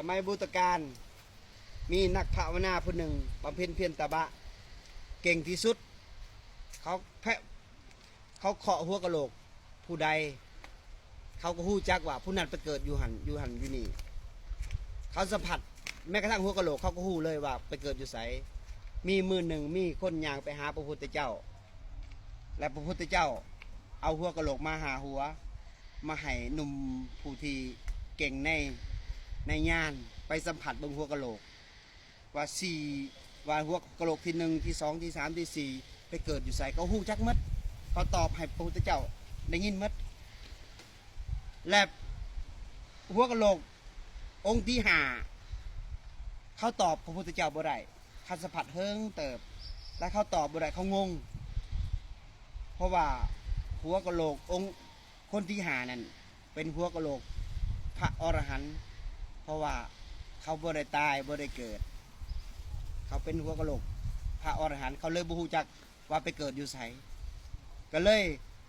มัยโบราณกาลมีนักภาวนาผู้หนึ่งบำเพ็ญเพียรตบะเก่งที่สุดเขาเขาเคาะหัวกะโหลกผู้ใดเขาก็ฮู้จักว่าผู้นั้นไปเกิดอยู่หันอยู่นี่เขาสัมผัสแม้กระทั่งหัวกะโหลกเขาก็ฮู้เลยว่าไปเกิดอยู่ไสมีมือหนึ่งมีคนย่างไปหาพระพุทธเจ้าและพระพุทธเจ้าเอาหัวกะโหลกมาหาหัวมาให้หนุ่มผู้ที่เก่งในญาณไปสัมผัสเบิ่งหัวกะโหลกว่าหัวกะโหลกที่หนึ่งที่สองที่สามที่สี่ไปเกิดอยู่ไสเขาฮู้จักมัดเขาตอบให้พระพุทธเจ้าได้ยินมัดและหัวกะโหลกองค์ที่ห้าเขาตอบพระพุทธเจ้าบ่ได้เขาสัมผัสเฮิงเติบและเขาตอบบ่ได้เขางงเพราะว่าหัวกะโหลกองค์คนที่ห้านั่นเป็นหัวกะโหลกพระอรหันต์เพราะว่าเขาบ่ได้ตายบ่ได้เกิดเขาเป็นหัวกะโหลกพระอรหันต์เขาเลยบ่ฮู้จักว่าไปเกิดอยู่ไสก็เลย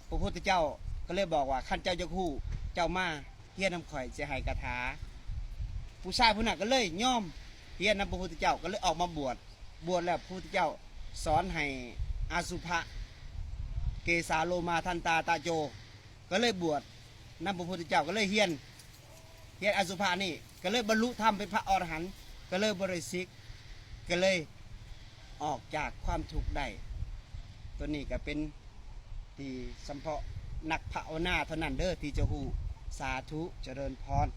พระพุทธเจ้าก็เลยบอกว่าขั้นเจ้าจะฮู้เจ้ามาเฮียนำข่อยสิให้คาถาผู้ชายผู้นั้นก็เลยยอมเฮียนนำพระพุทธเจ้าก็เลยออกมาบวชแล้วพระพุทธเจ้าสอนให้อาสุภะเกสาโลมาทันตาตาโจก็เลยบวชนำพระพุทธเจ้าก็เลยเฮียนอาสุภะนี่ก็เลยบรรลุธรรมเป็นพระอรหันต์ก็เลยบริสิกก็เลยออกจากความทุกข์ได้ตัวนี้ก็เป็นที่สัมเพาะนักภาวนาเท่านั้นเด้อที่จะฮู้สาธุเจริญพร